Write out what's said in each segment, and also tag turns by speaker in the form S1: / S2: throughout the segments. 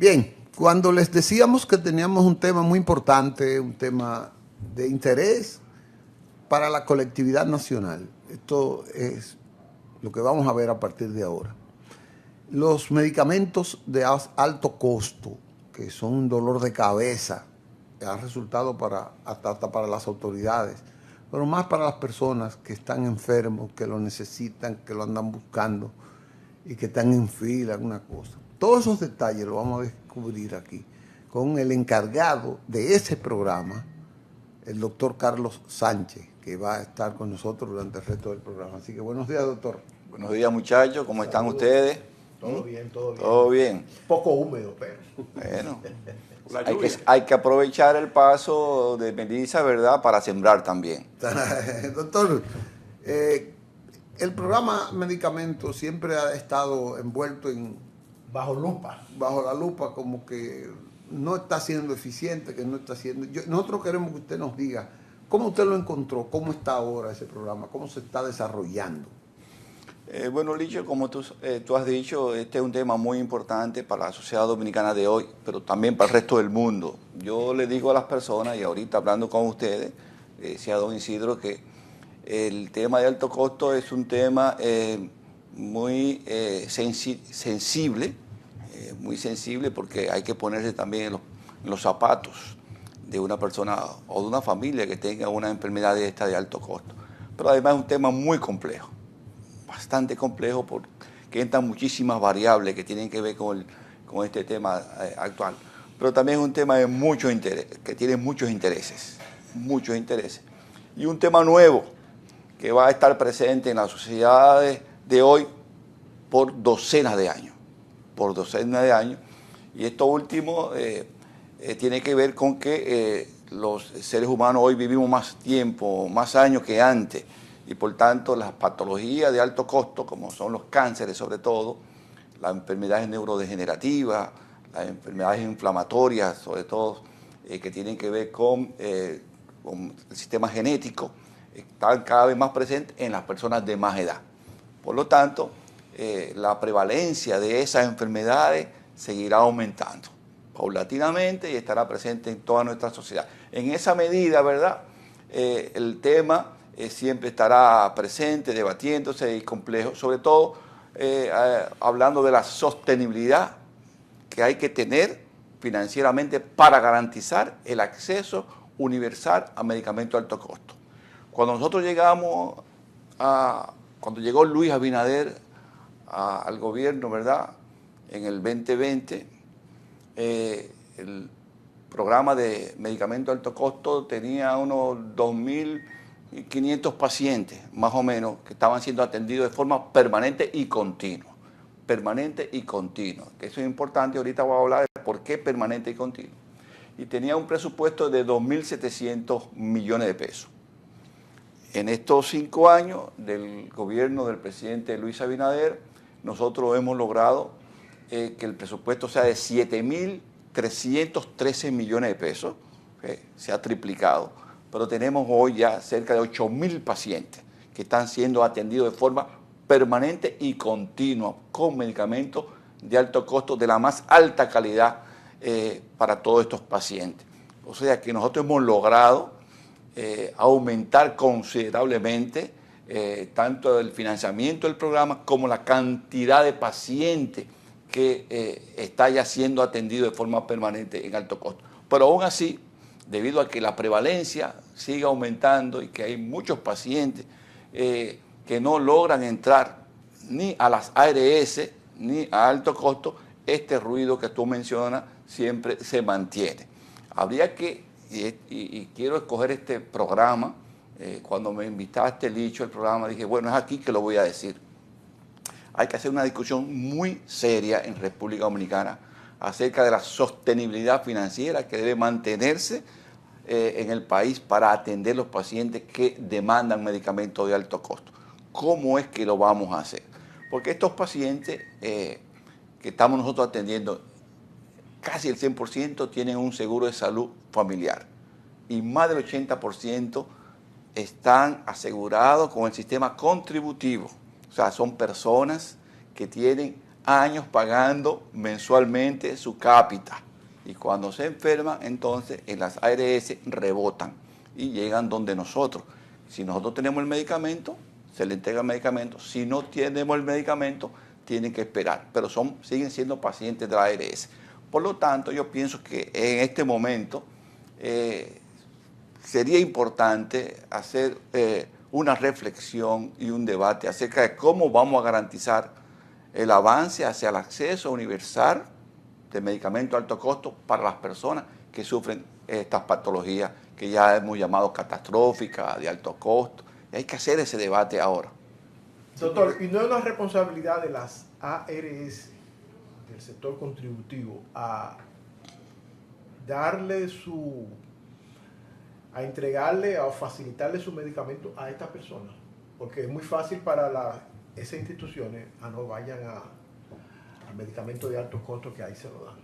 S1: Bien, cuando les decíamos que teníamos un tema muy importante, un tema de interés para la colectividad nacional, esto es lo que vamos a ver a partir de ahora. Los medicamentos de alto costo, que son un dolor de cabeza, que ha resultado hasta para las autoridades, pero más para las personas que están enfermos, que lo necesitan, que lo andan buscando y que están en fila, alguna cosa. Todos esos detalles los vamos a descubrir aquí con el encargado de ese programa, el doctor Carlos Sánchez, que va a estar con nosotros durante el resto del programa. Así que buenos días, doctor.
S2: Buenos días, muchachos. ¿Cómo están ustedes?
S1: Todo bien, todo bien.
S2: Todo bien.
S1: Poco húmedo, pero.
S2: Bueno, hay que aprovechar el paso de Melissa, ¿verdad?, para sembrar también.
S1: Doctor, el programa Medicamentos siempre ha estado envuelto
S3: bajo
S1: la lupa, como que no está siendo eficiente, que no está siendo... nosotros queremos que usted nos diga cómo usted lo encontró, cómo está ahora ese programa, cómo se está desarrollando.
S2: Bueno, Licho, como tú has dicho, este es un tema muy importante para la sociedad dominicana de hoy, pero también para el resto del mundo. Yo le digo a las personas, y ahorita hablando con ustedes, decía don Isidro, que el tema de alto costo es un tema muy sensible, muy sensible, porque hay que ponerse también en los zapatos de una persona o de una familia que tenga una enfermedad de esta de alto costo. Pero además es un tema muy complejo, bastante complejo, porque entran muchísimas variables que tienen que ver con este tema actual. Pero también es un tema de mucho interés, que tiene muchos intereses. Y un tema nuevo que va a estar presente en las sociedades de hoy por docenas de años. Y esto último tiene que ver con que los seres humanos hoy vivimos más tiempo, más años que antes, y por tanto las patologías de alto costo, como son los cánceres sobre todo, las enfermedades neurodegenerativas, las enfermedades inflamatorias, sobre todo que tienen que ver con el sistema genético, están cada vez más presentes en las personas de más edad. Por lo tanto, la prevalencia de esas enfermedades seguirá aumentando paulatinamente y estará presente en toda nuestra sociedad. En esa medida, ¿verdad?, el tema siempre estará presente, debatiéndose y complejo, sobre todo hablando de la sostenibilidad que hay que tener financieramente para garantizar el acceso universal a medicamentos de alto costo. Cuando nosotros cuando llegó Luis Abinader al gobierno, ¿verdad?, en el 2020, el programa de medicamentos de alto costo tenía unos 2.500 pacientes, más o menos, que estaban siendo atendidos de forma permanente y continua. Que eso es importante, ahorita voy a hablar de por qué permanente y continua. Y tenía un presupuesto de 2.700 millones de pesos. En estos 5 años del gobierno del presidente Luis Abinader, nosotros hemos logrado que el presupuesto sea de 7.313 millones de pesos, se ha triplicado, pero tenemos hoy ya cerca de 8.000 pacientes que están siendo atendidos de forma permanente y continua con medicamentos de alto costo, de la más alta calidad para todos estos pacientes. O sea que nosotros hemos logrado aumentar considerablemente tanto el financiamiento del programa como la cantidad de pacientes que está ya siendo atendido de forma permanente en alto costo. Pero aún así, debido a que la prevalencia sigue aumentando y que hay muchos pacientes que no logran entrar ni a las ARS ni a alto costo, este ruido que tú mencionas siempre se mantiene. Habría que, y quiero escoger este programa, cuando me invitaste, Licho, el programa, dije, bueno, es aquí que lo voy a decir. Hay que hacer una discusión muy seria en República Dominicana acerca de la sostenibilidad financiera que debe mantenerse en el país para atender los pacientes que demandan medicamentos de alto costo. ¿Cómo es que lo vamos a hacer? Porque estos pacientes que estamos nosotros atendiendo, casi el 100% tienen un seguro de salud familiar y más del 80% están asegurados con el sistema contributivo. O sea, son personas que tienen años pagando mensualmente su cápita. Y cuando se enferman, entonces en las ARS rebotan y llegan donde nosotros. Si nosotros tenemos el medicamento, se le entrega el medicamento. Si no tenemos el medicamento, tienen que esperar. Pero siguen siendo pacientes de la ARS. Por lo tanto, yo pienso que en este momento sería importante hacer una reflexión y un debate acerca de cómo vamos a garantizar el avance hacia el acceso universal de medicamentos de alto costo para las personas que sufren estas patologías que ya hemos llamado catastróficas, de alto costo. Y hay que hacer ese debate ahora.
S3: Doctor, ¿y no es una responsabilidad de las ARS, del sector contributivo, a entregarle o facilitarle su medicamento a estas personas? Porque es muy fácil para esas instituciones a no vayan al medicamento de alto costo que ahí se lo dan.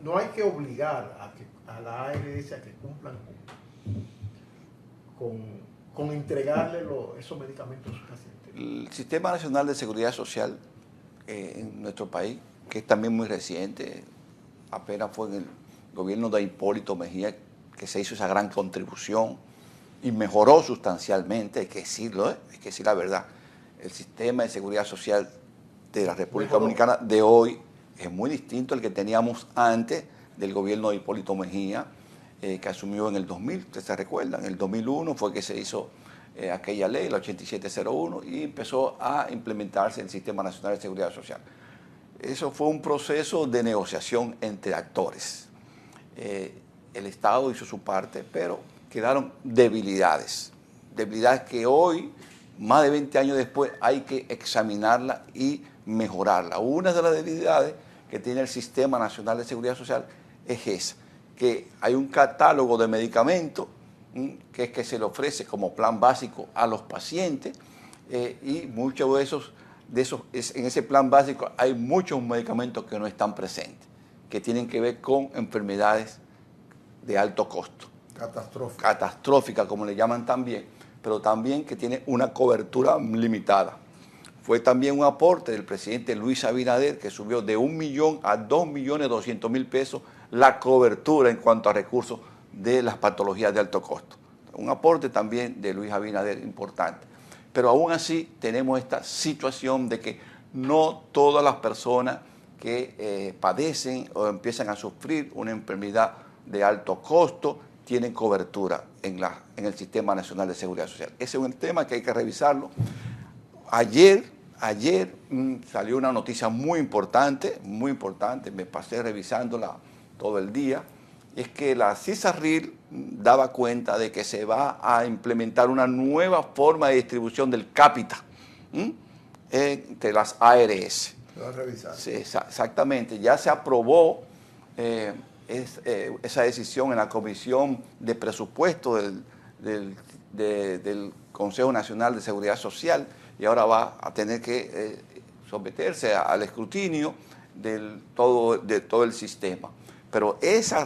S3: No hay que obligar a la ARS a que cumplan con entregarle esos medicamentos a sus pacientes.
S2: El Sistema Nacional de Seguridad Social en nuestro país, que es también muy reciente, apenas fue en el gobierno de Hipólito Mejía que se hizo esa gran contribución y mejoró sustancialmente, hay que decirlo, hay que decir la verdad. El sistema de seguridad social de la República Dominicana de hoy es muy distinto al que teníamos antes del gobierno de Hipólito Mejía, que asumió en el 2000, ustedes se recuerdan, en el 2001 fue que se hizo aquella ley, la 8701, y empezó a implementarse el Sistema Nacional de Seguridad Social. Eso fue un proceso de negociación entre actores. El Estado hizo su parte, pero quedaron debilidades que hoy, más de 20 años después, hay que examinarla y mejorarla. Una de las debilidades que tiene el Sistema Nacional de Seguridad Social es esa, que hay un catálogo de medicamentos que es que se le ofrece como plan básico a los pacientes y muchos de esos, en ese plan básico hay muchos medicamentos que no están presentes, que tienen que ver con enfermedades de alto costo. Catastrófica, como le llaman también, pero también que tiene una cobertura limitada. Fue también un aporte del presidente Luis Abinader, que subió de 1 millón a 2.200.000 pesos la cobertura en cuanto a recursos de las patologías de alto costo. Un aporte también de Luis Abinader importante. Pero aún así tenemos esta situación de que no todas las personas que padecen o empiezan a sufrir una enfermedad de alto costo tienen cobertura en el Sistema Nacional de Seguridad Social. Ese es un tema que hay que revisarlo. Ayer salió una noticia muy importante, me pasé revisándola todo el día, es que la CISARRIL daba cuenta de que se va a implementar una nueva forma de distribución del cápita entre las ARS.
S1: Se va a revisar.
S2: Sí, exactamente, ya se aprobó esa decisión en la Comisión de Presupuesto del Consejo Nacional de Seguridad Social y ahora va a tener que someterse al escrutinio de todo el sistema. Pero esa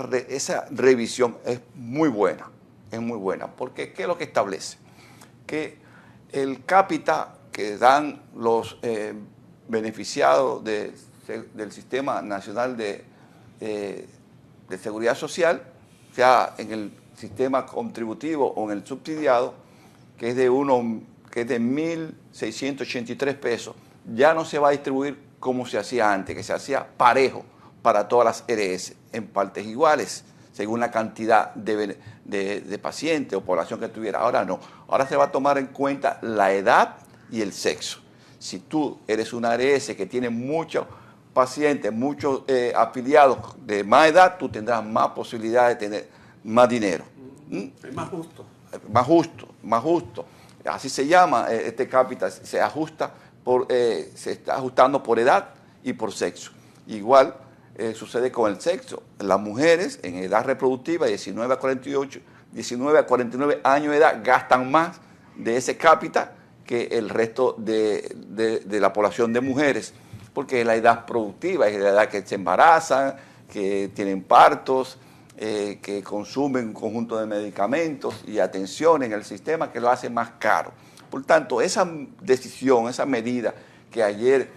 S2: revisión es muy buena, porque ¿qué es lo que establece? Que el cápita que dan los beneficiados del Sistema Nacional de Seguridad Social, sea en el sistema contributivo o en el subsidiado, que es de 1.683 pesos, ya no se va a distribuir como se hacía antes, que se hacía parejo para todas las ARS, en partes iguales, según la cantidad de pacientes o población que tuviera. Ahora no, ahora se va a tomar en cuenta la edad y el sexo. Si tú eres una ARS que tiene muchos pacientes, muchos afiliados de más edad, tú tendrás más posibilidad de tener más dinero.
S4: Es más justo.
S2: Más justo. Así se llama este cápita, se está ajustando por edad y por sexo. Igual sucede con el sexo. Las mujeres en edad reproductiva, 19 a 49 años de edad, gastan más de ese cápita que el resto de la población de mujeres, porque es la edad productiva, es la edad que se embarazan, que tienen partos, que consumen un conjunto de medicamentos y atención en el sistema que lo hace más caro. Por tanto, esa decisión, esa medida que ayer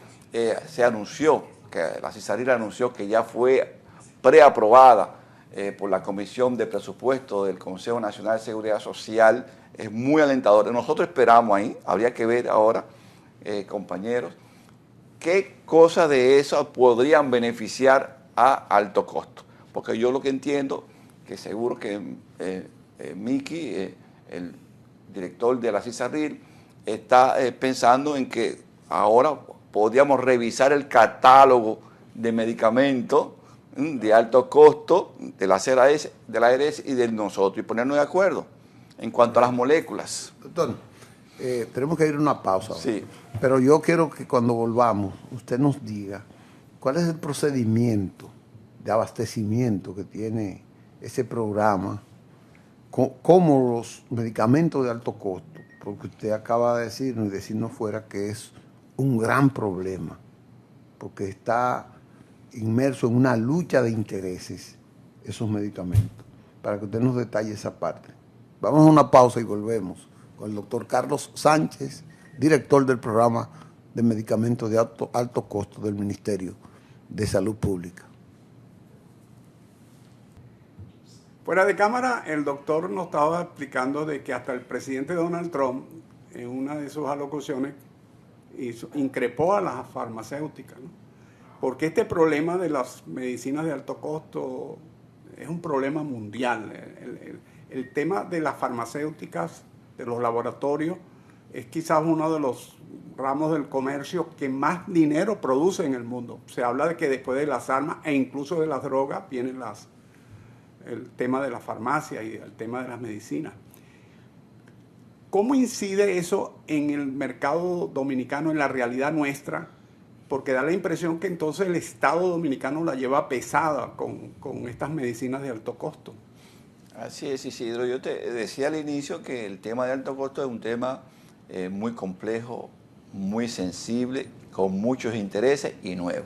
S2: se anunció, que la CISARRIL anunció que ya fue preaprobada por la Comisión de Presupuesto del Consejo Nacional de Seguridad Social, es muy alentador. Nosotros esperamos ahí, habría que ver ahora, compañeros, qué cosas de eso podrían beneficiar a alto costo. Porque yo lo que entiendo, que seguro que Miki, el director de la CISARRIL, está pensando en que ahora podríamos revisar el catálogo de medicamentos de alto costo de la ARS y de nosotros y ponernos de acuerdo en cuanto a las moléculas.
S1: Doctor, tenemos que ir a una pausa.
S2: Sí.
S1: Pero yo quiero que cuando volvamos usted nos diga cuál es el procedimiento de abastecimiento que tiene ese programa, cómo los medicamentos de alto costo, porque usted acaba de decirnos y decirnos fuera que es un gran problema, porque está inmerso en una lucha de intereses esos medicamentos, para que usted nos detalle esa parte. Vamos a una pausa y volvemos con el doctor Carlos Sánchez, director del programa de medicamentos de alto costo del Ministerio de Salud Pública.
S4: Fuera de cámara, el doctor nos estaba explicando de que hasta el presidente Donald Trump, en una de sus alocuciones, increpó a las farmacéuticas, ¿no? Porque este problema de las medicinas de alto costo es un problema mundial. El tema de las farmacéuticas, de los laboratorios, es quizás uno de los ramos del comercio que más dinero produce en el mundo. Se habla de que después de las armas e incluso de las drogas viene el tema de la farmacia y el tema de las medicinas. ¿Cómo incide eso en el mercado dominicano, en la realidad nuestra? Porque da la impresión que entonces el Estado dominicano la lleva pesada con estas medicinas de alto costo.
S2: Así es, Isidro. Yo te decía al inicio que el tema de alto costo es un tema muy complejo, muy sensible, con muchos intereses y nuevo,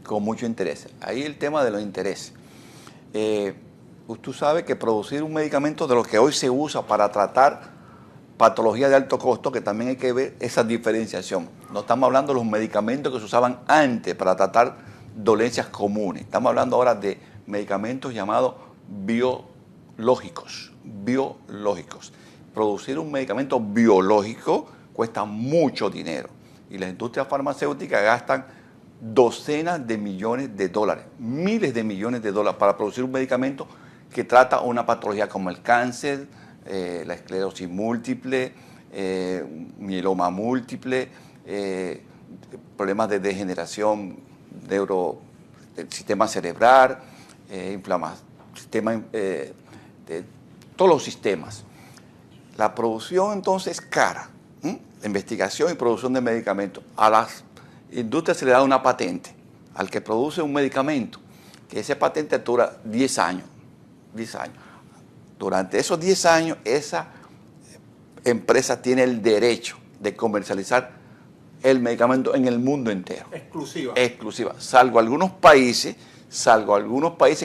S2: con muchos intereses. Ahí el tema de los intereses. Tú sabes que producir un medicamento de lo que hoy se usa para tratar patologías de alto costo, que también hay que ver esa diferenciación. No estamos hablando de los medicamentos que se usaban antes para tratar dolencias comunes. Estamos hablando ahora de medicamentos llamados biológicos. Producir un medicamento biológico cuesta mucho dinero y las industrias farmacéuticas gastan docenas de millones de dólares, miles de millones de dólares para producir un medicamento que trata una patología como el cáncer, la esclerosis múltiple, mieloma múltiple, problemas de degeneración del sistema cerebral, todos los sistemas. La producción entonces es cara, la investigación y producción de medicamentos. A las industrias se le da una patente al que produce un medicamento, que esa patente dura 10 años. 10 años. Durante esos 10 años, esa empresa tiene el derecho de comercializar el medicamento en el mundo entero.
S4: Exclusiva.
S2: Exclusiva. Salvo algunos países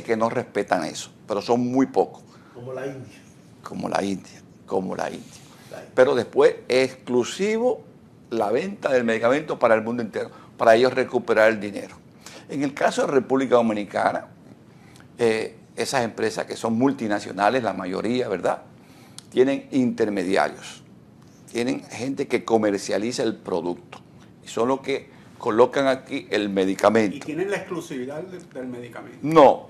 S2: que no respetan eso, pero son muy pocos.
S3: Como la India.
S2: Como la India. Pero después es exclusivo la venta del medicamento para el mundo entero, para ellos recuperar el dinero. En el caso de República Dominicana, esas empresas que son multinacionales, la mayoría, ¿verdad?, tienen intermediarios, tienen gente que comercializa el producto y son los que colocan aquí el medicamento.
S4: ¿Y tienen la exclusividad del medicamento?
S2: No,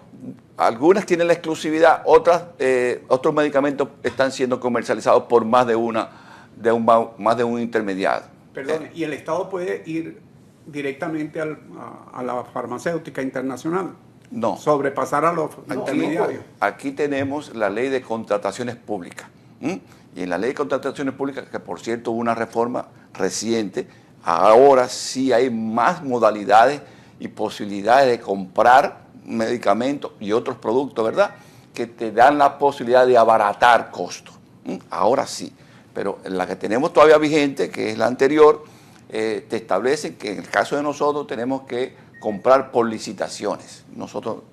S2: algunas tienen la exclusividad, otros medicamentos están siendo comercializados por más de un intermediario.
S4: Perdón, ¿y el Estado puede ir directamente a la farmacéutica internacional?
S2: No.
S4: Sobrepasar a los intermediarios.
S2: Aquí tenemos la ley de contrataciones públicas. Y en la ley de contrataciones públicas, que por cierto hubo una reforma reciente, ahora sí hay más modalidades y posibilidades de comprar medicamentos y otros productos, ¿verdad?, que te dan la posibilidad de abaratar costos. Ahora sí. Pero en la que tenemos todavía vigente, que es la anterior, te establecen que en el caso de nosotros tenemos que comprar por licitaciones. Nosotros,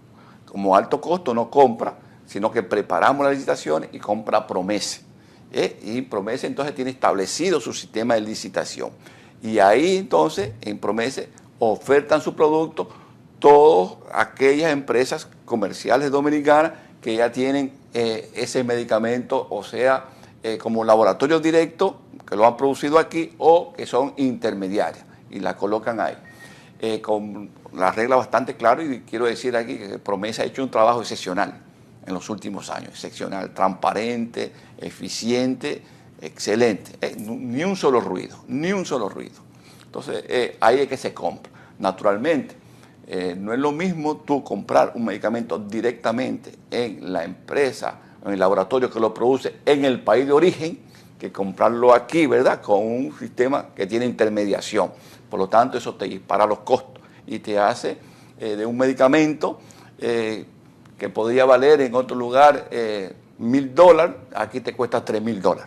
S2: como alto costo, no compra, sino que preparamos las licitaciones y compra Promese. Y Promese entonces tiene establecido su sistema de licitación. Y ahí entonces, en Promese, ofertan su producto todas aquellas empresas comerciales dominicanas que ya tienen ese medicamento, o sea, como laboratorios directos, que lo han producido aquí, o que son intermediarias, y la colocan ahí. Con la regla bastante clara, y quiero decir aquí que Promese ha hecho un trabajo excepcional en los últimos años, excepcional, transparente, eficiente, excelente, ni un solo ruido, ni un solo ruido. Entonces, ahí es que se compra. Naturalmente, no es lo mismo tú comprar un medicamento directamente en la empresa, en el laboratorio que lo produce en el país de origen, que comprarlo aquí, ¿verdad?, con un sistema que tiene intermediación. Por lo tanto, eso te dispara los costos y te hace de un medicamento que podría valer en otro lugar $1,000, aquí te cuesta $3,000.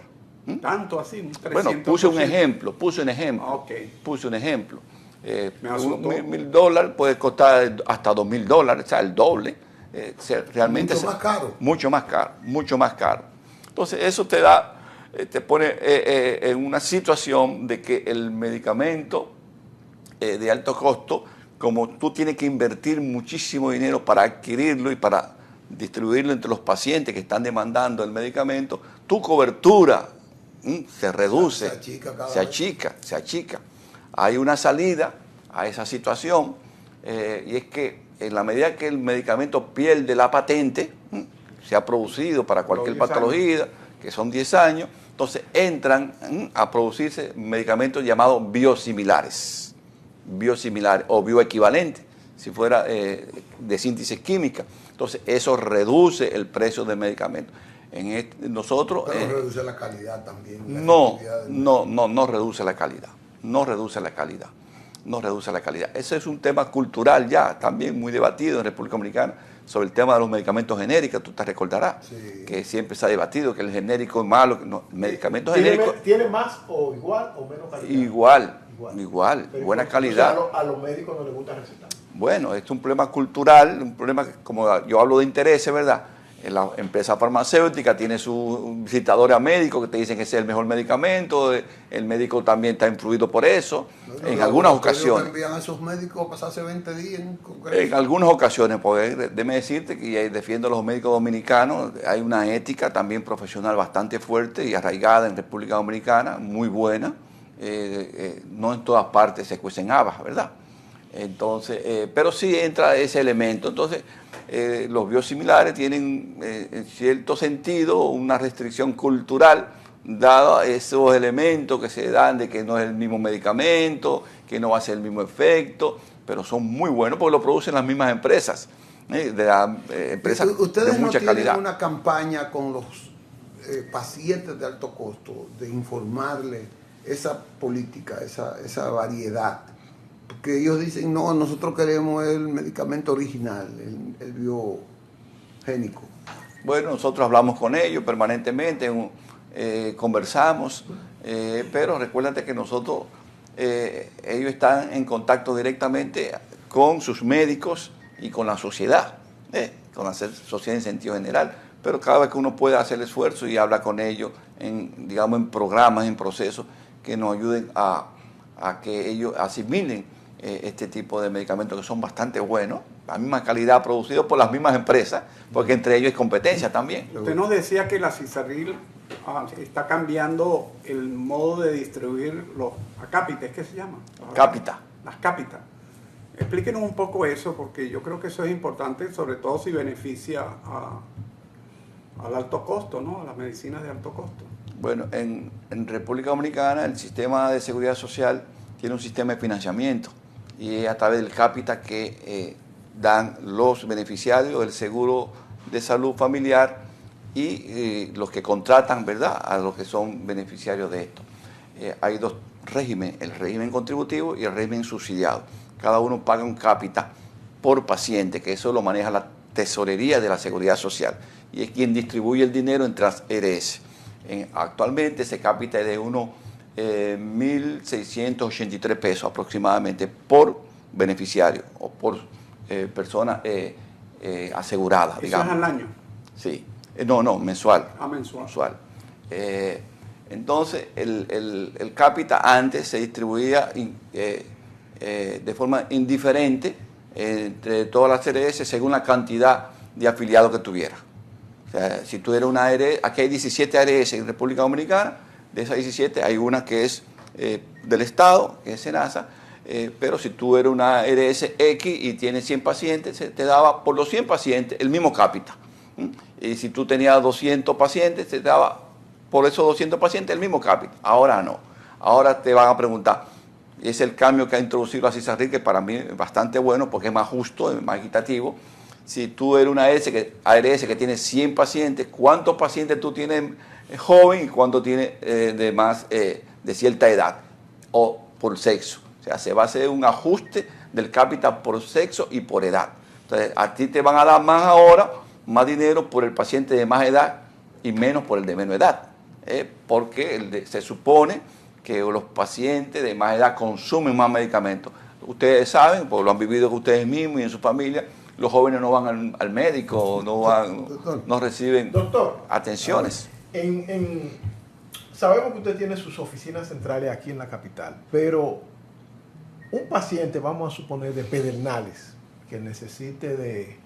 S4: ¿Tanto así?
S2: Bueno, puse un ejemplo.
S4: Okay.
S2: Puse un ejemplo.
S4: Me asustó.
S2: $1,000 puede costar hasta $2,000, o sea, el doble. Realmente
S1: mucho más caro.
S2: Mucho más caro. Entonces, eso te pone en una situación de que el medicamento de alto costo, como tú tienes que invertir muchísimo dinero para adquirirlo y para distribuirlo entre los pacientes que están demandando el medicamento, tu cobertura se reduce, se achica. Hay una salida a esa situación y es que en la medida que el medicamento pierde la patente, se ha producido para cualquier patología, que son 10 años, entonces entran a producirse medicamentos llamados biosimilares o bioequivalentes, si fuera de síntesis química. Entonces eso reduce el precio del medicamento. Nosotros...
S1: Pero reduce la calidad también.
S2: No reduce la calidad. No reduce la calidad. Ese es un tema cultural ya, también muy debatido en República Dominicana, sobre el tema de los medicamentos genéricos. Tú te recordarás que siempre se ha debatido que el genérico es malo, no, medicamentos genéricos...
S3: ¿Tiene más o igual o menos calidad?
S2: Igual, buena calidad.
S3: A los médicos no les gusta recetar.
S2: Bueno, es un problema cultural, un problema que, como yo hablo de intereses, ¿verdad? La empresa farmacéutica tiene sus visitadores médicos que te dicen que ese es el mejor medicamento, el médico también está influido por eso, en algunas ocasiones.
S1: ¿Envían a esos médicos a pasarse 20 días en Congreso?
S2: En algunas ocasiones, porque déjeme decirte que defiendo a los médicos dominicanos, hay una ética también profesional bastante fuerte y arraigada en República Dominicana, muy buena, no en todas partes se cuecen habas, ¿verdad? Entonces, pero sí entra ese elemento. Entonces, los biosimilares tienen en cierto sentido una restricción cultural, dado esos elementos que se dan de que no es el mismo medicamento, que no va a ser el mismo efecto, pero son muy buenos porque lo producen las mismas empresas, empresas
S1: ¿Ustedes
S2: de mucha
S1: no
S2: calidad.
S1: tienen una campaña con los pacientes de alto costo de informarles esa política, esa variedad? Porque ellos dicen, no, nosotros queremos el medicamento original, el biogénico.
S2: Bueno, nosotros hablamos con ellos permanentemente, conversamos, pero recuérdate que nosotros, ellos están en contacto directamente con sus médicos y con la sociedad, con la sociedad en sentido general, pero cada vez que uno puede hacer el esfuerzo y habla con ellos, digamos, en programas, en procesos que nos ayuden a que ellos asimilen este tipo de medicamentos que son bastante buenos, la misma calidad, producidos por las mismas empresas, porque entre ellos hay competencia también.
S4: Usted nos decía que la Cicerril está cambiando el modo de distribuir los acápites, ¿qué se llama?
S2: Cápita.
S4: Las cápitas. Explíquenos un poco eso, porque yo creo que eso es importante, sobre todo si beneficia al alto costo, ¿no? A las medicinas de alto costo.
S2: Bueno, en República Dominicana el sistema de seguridad social tiene un sistema de financiamiento y es a través del cápita que dan los beneficiarios del seguro de salud familiar y los que contratan, ¿verdad?, a los que son beneficiarios de esto. Hay dos regímenes, el régimen contributivo y el régimen subsidiado. Cada uno paga un cápita por paciente, que eso lo maneja la tesorería de la seguridad social y es quien distribuye el dinero entre las ERS. Actualmente ese cápita es de unos 1.683 pesos aproximadamente por beneficiario o por persona asegurada, digamos.
S4: ¿Eso es al año?
S2: Sí. No, mensual.
S4: Mensual.
S2: Mensual. Entonces, el cápita antes se distribuía de forma indiferente entre todas las ARS según la cantidad de afiliados que tuviera. O sea, si tú eres una ARS, aquí hay 17 ARS en República Dominicana, de esas 17 hay una que es del Estado, que es SENASA, pero si tú eres una ARS X y tienes 100 pacientes, se te daba por los 100 pacientes el mismo cápita. Y si tú tenías 200 pacientes, se te daba por esos 200 pacientes el mismo cápita. Ahora no. Ahora te van a preguntar, y es el cambio que ha introducido la CISARRIC, que para mí es bastante bueno porque es más justo, es más equitativo. Si tú eres una ARS que tiene 100 pacientes, ¿cuántos pacientes tú tienes joven y cuántos tienes de cierta edad o por sexo? O sea, se va a hacer un ajuste del cápita por sexo y por edad. Entonces, a ti te van a dar más ahora, más dinero por el paciente de más edad y menos por el de menos edad. Porque se supone que los pacientes de más edad consumen más medicamentos. Ustedes saben, porque lo han vivido ustedes mismos y en su familia, los jóvenes no van al médico, no reciben atenciones.
S3: Sabemos que usted tiene sus oficinas centrales aquí en la capital, pero un paciente, vamos a suponer, de Pedernales, que necesite de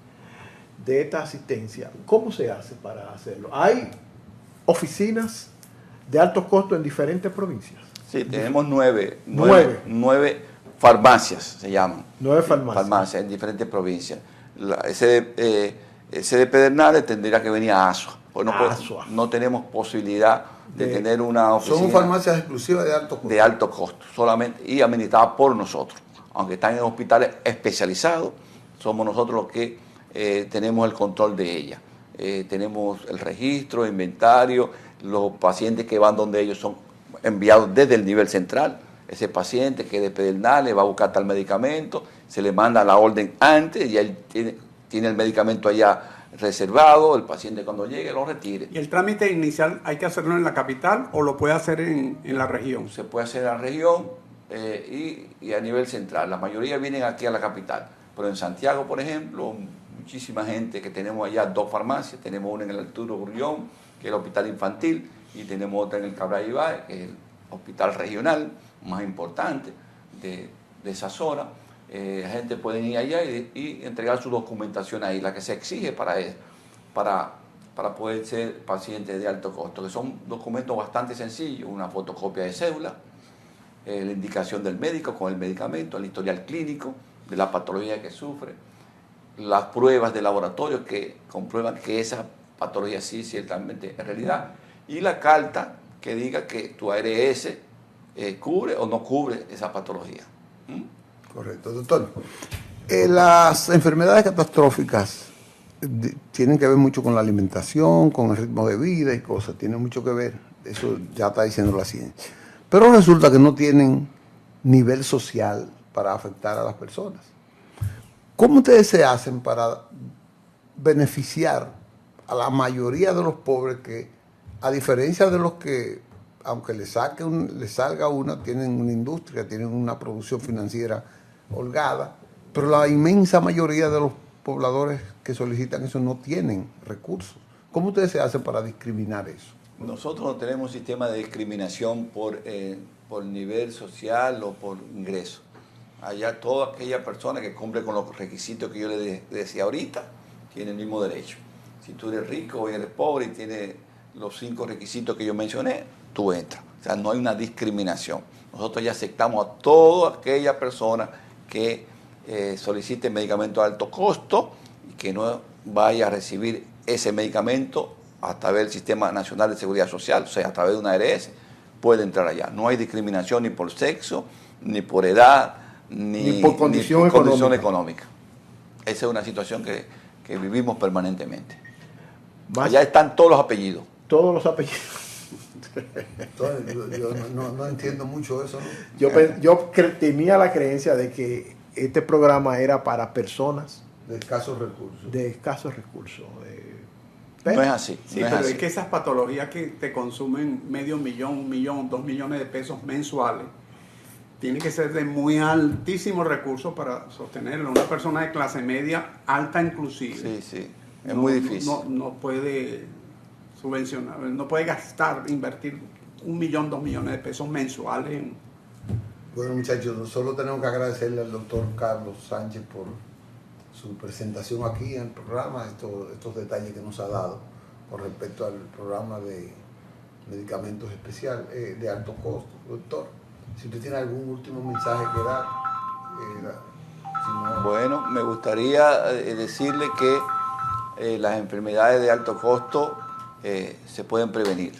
S3: esta asistencia, ¿cómo se hace para hacerlo? ¿Hay oficinas de altos costos en diferentes provincias?
S2: Sí, tenemos nueve farmacias, se llaman.
S3: 9 farmacias.
S2: Farmacias en diferentes provincias. Ese de Pedernales tendría que venir a Asua. Pues no tenemos posibilidad de tener una oficina.
S1: Son farmacias exclusivas de alto costo.
S2: De alto costo, solamente, y administradas por nosotros. Aunque están en hospitales especializados, somos nosotros los que tenemos el control de ellas. Tenemos el registro, inventario, los pacientes que van donde ellos son enviados desde el nivel central. Ese paciente que de Pedernales va a buscar tal medicamento, se le manda la orden antes y él tiene el medicamento allá reservado, el paciente cuando llegue lo retire.
S4: ¿Y el trámite inicial hay que hacerlo en la capital o lo puede hacer en la región?
S2: Se puede hacer en la región y a nivel central. La mayoría vienen aquí a la capital, pero en Santiago, por ejemplo, muchísima gente que tenemos allá 2 farmacias, tenemos una en el Arturo Grullón, que es el hospital infantil, y tenemos otra en el Cabral Ibáez, que es el hospital regional más importante de esa zona. La gente puede ir allá y entregar su documentación ahí, la que se exige para poder ser paciente de alto costo, que son documentos bastante sencillos: una fotocopia de cédula, la indicación del médico con el medicamento, el historial clínico de la patología que sufre, las pruebas de laboratorio que comprueban que esa patología sí ciertamente es realidad, y la carta que diga que tu ARS cubre o no cubre esa patología.
S1: Correcto, doctor. Las enfermedades catastróficas tienen que ver mucho con la alimentación, con el ritmo de vida y cosas, tienen mucho que ver, eso ya está diciendo la ciencia. Pero resulta que no tienen nivel social para afectar a las personas. ¿Cómo ustedes se hacen para beneficiar a la mayoría de los pobres que, a diferencia de los que, aunque les salga una, tienen una industria, tienen una producción financiera holgada, pero la inmensa mayoría de los pobladores que solicitan eso no tienen recursos? ¿Cómo ustedes se hacen para discriminar eso?
S2: Nosotros no tenemos un sistema de discriminación por nivel social o por ingreso. Allá toda aquella persona que cumple con los requisitos que yo le decía ahorita tiene el mismo derecho. Si tú eres rico o eres pobre y tienes los 5 requisitos que yo mencioné, tú entras. O sea, no hay una discriminación. Nosotros ya aceptamos a toda aquella persona que solicite medicamento de alto costo y que no vaya a recibir ese medicamento a través del Sistema Nacional de Seguridad Social, o sea, a través de una ARS, puede entrar allá. No hay discriminación ni por sexo, ni por edad, ni por condición económica. Esa es una situación que vivimos permanentemente. Allá están todos los apellidos.
S3: Todos los apellidos.
S1: Yo no entiendo mucho eso, ¿no?
S3: Yo tenía la creencia de que este programa era para personas
S1: de escasos recursos.
S2: No es así.
S4: Sí, pero es que esas patologías que te consumen medio millón, 1 millón, 2 millones de pesos mensuales, tiene que ser de muy altísimos recursos para sostenerlo. Una persona de clase media, alta inclusive.
S2: Sí. Es muy difícil.
S4: No puede subvencionar, no puede gastar, invertir 1 millón, 2 millones de pesos mensuales.
S1: Bueno, muchachos, solo tenemos que agradecerle al doctor Carlos Sánchez por su presentación aquí en el programa, estos detalles que nos ha dado con respecto al programa de medicamentos especiales de alto costo. Doctor, si usted tiene algún último mensaje que dar. Si no...
S2: Bueno, me gustaría decirle que las enfermedades de alto costo se pueden prevenir.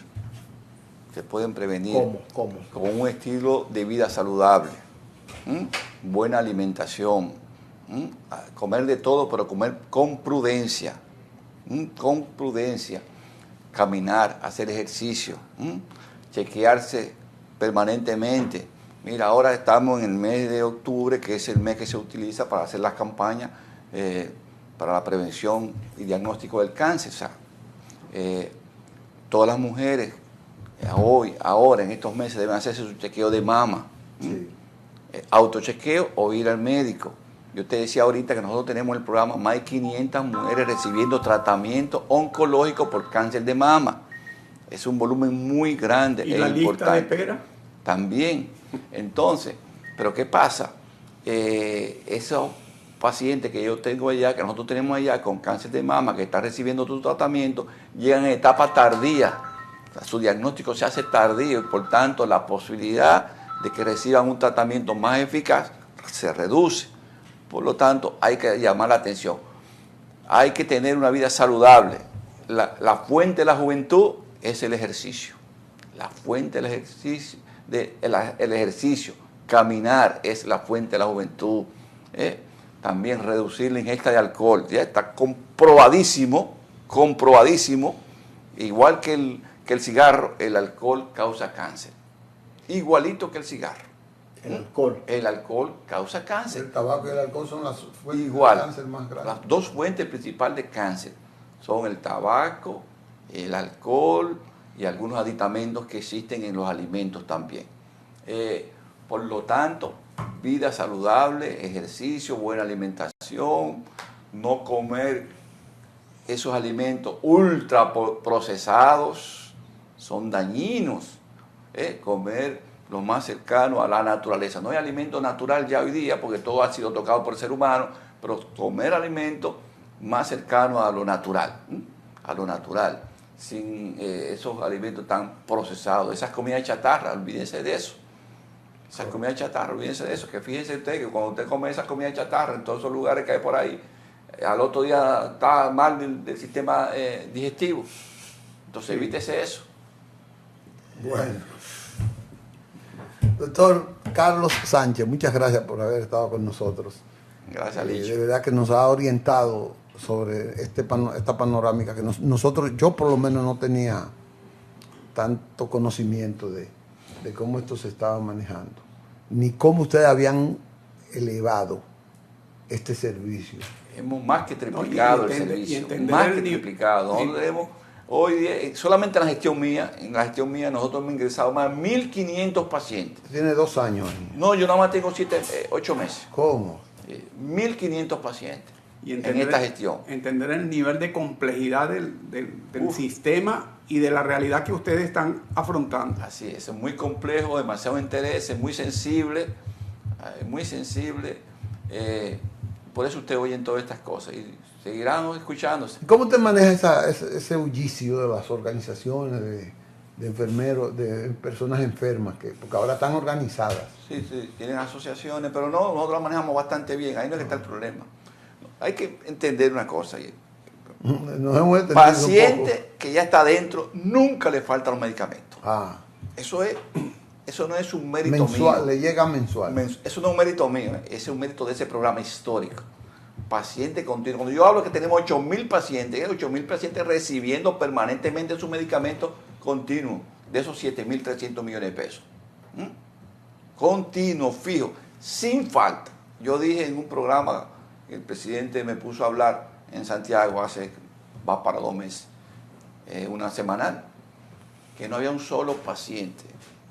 S2: Se pueden prevenir.
S3: ¿Cómo?
S2: Con un estilo de vida saludable, buena alimentación, comer de todo, pero comer con prudencia, caminar, hacer ejercicio, chequearse permanentemente. Mira, ahora estamos en el mes de octubre, que es el mes que se utiliza para hacer las campañas para la prevención y diagnóstico del cáncer. O sea, todas las mujeres ahora, en estos meses, deben hacerse su chequeo de mama,
S1: Sí.
S2: Autochequeo o ir al médico. Yo te decía ahorita que nosotros tenemos el programa más de 500 mujeres recibiendo tratamiento oncológico por cáncer de mama. Es un volumen muy grande.
S4: ¿Y
S2: e
S4: la
S2: importante.
S4: lista de espera?
S2: También. Entonces, ¿pero qué pasa? Esos pacientes que yo tengo allá, que nosotros tenemos allá con cáncer de mama, que están recibiendo tu tratamiento, llegan en etapa tardía. O sea, su diagnóstico se hace tardío y por tanto la posibilidad de que reciban un tratamiento más eficaz se reduce. Por lo tanto, hay que llamar la atención. Hay que tener una vida saludable. La fuente de la juventud es el ejercicio. La fuente del ejercicio, el ejercicio, caminar es la fuente de la juventud. También reducir la ingesta de alcohol. Ya está comprobadísimo, igual que el cigarro, el alcohol causa cáncer. Igualito que el cigarro.
S3: El alcohol.
S2: El alcohol causa cáncer.
S1: El tabaco y el alcohol son las fuentes
S2: Igual,
S1: de cáncer más grandes.
S2: las dos fuentes principales de cáncer son el tabaco, el alcohol y algunos aditamentos que existen en los alimentos también. Por lo tanto, vida saludable, ejercicio, buena alimentación, no comer esos alimentos ultra procesados, son dañinos. Comer lo más cercano a la naturaleza. No hay alimento natural ya hoy día porque todo ha sido tocado por el ser humano, pero comer alimentos más cercanos a lo natural, sin esos alimentos tan procesados, esas comidas chatarra, olvídense de eso. Esas comidas chatarra, olvídense de eso, que fíjense usted que cuando usted come esas comidas chatarra en todos esos lugares que hay por ahí, al otro día está mal del sistema digestivo. Entonces evítese eso.
S1: Bueno. Doctor Carlos Sánchez, muchas gracias por haber estado con nosotros.
S2: Gracias, Licho.
S1: De verdad que nos ha orientado sobre esta panorámica que yo por lo menos no tenía tanto conocimiento de cómo esto se estaba manejando, ni cómo ustedes habían elevado este servicio.
S2: Hemos más que triplicado el servicio, más que triplicado. Nosotros tenemos, hoy día, solamente en la gestión mía nosotros hemos ingresado más de 1.500 pacientes.
S1: Tiene 2 años.
S2: No, yo nada más tengo 8 meses.
S1: ¿Cómo?
S2: 1.500 pacientes
S4: Y
S2: en esta gestión.
S4: Entender el nivel de complejidad del sistema y de la realidad que ustedes están afrontando.
S2: Así es muy complejo, demasiado interés, es muy sensible, por eso usted oye todas estas cosas y seguirán escuchándose.
S1: ¿Cómo te maneja ese bullicio de las organizaciones de enfermeros, de personas enfermas, porque ahora están organizadas?
S2: Sí, tienen asociaciones, pero no, nosotros las manejamos bastante bien, ahí no es que está el problema. Hay que entender una cosa. Paciente que ya está adentro, nunca le faltan los medicamentos. Eso no es un mérito
S1: mensual,
S2: mío.
S1: Le llega mensual.
S2: Eso no es un mérito mío, ese es un mérito de ese programa histórico. Paciente continuo. Cuando yo hablo que tenemos 8.000 pacientes, 8.000 pacientes recibiendo permanentemente sus medicamentos continuos, de esos 7.300 millones de pesos. Continuo, fijo, sin falta. Yo dije en un programa, el presidente me puso a hablar en Santiago va para 2 meses, una semanal, que no había un solo paciente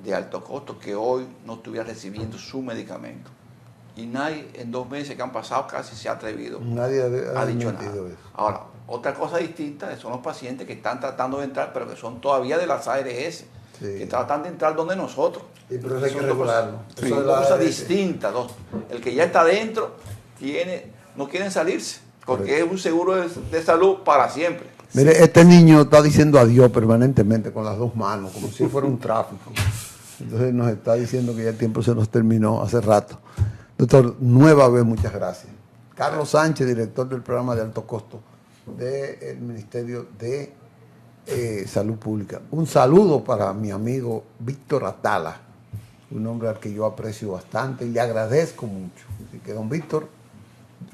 S2: de alto costo que hoy no estuviera recibiendo su medicamento. Y nadie en 2 meses que han pasado casi se ha atrevido.
S1: Nadie
S2: ha dicho nada.
S1: Eso.
S2: Ahora, otra cosa distinta son los pacientes que están tratando de entrar, pero que son todavía de las ARS. que tratan de entrar donde nosotros.
S1: Sí, pero eso hay que
S2: Son dos
S1: regularlo.
S2: cosas-
S1: Eso
S2: son
S1: es
S2: dos
S1: la
S2: cosas
S1: ARS.
S2: distintas. El que ya está dentro no quieren salirse, porque es un seguro de salud para siempre.
S1: Mire, este niño está diciendo adiós permanentemente con las dos manos, como si fuera un tráfico. Entonces nos está diciendo que ya el tiempo se nos terminó hace rato. Doctor, nueva vez, muchas gracias. Carlos Sánchez, director del programa de alto costo del Ministerio de Salud Pública. Un saludo para mi amigo Víctor Atala, un hombre al que yo aprecio bastante y le agradezco mucho. Así que, don Víctor,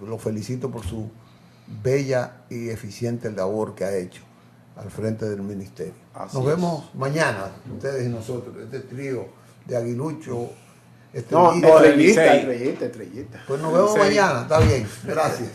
S1: lo felicito por su bella y eficiente labor que ha hecho al frente del ministerio.
S2: Así
S1: Nos
S2: es.
S1: vemos mañana, ustedes y nosotros, este trío de Aguilucho,
S3: No,
S1: Estrellita.
S4: Licey.
S3: estrellita.
S1: Pues nos vemos
S4: Licey.
S1: mañana, está bien, gracias.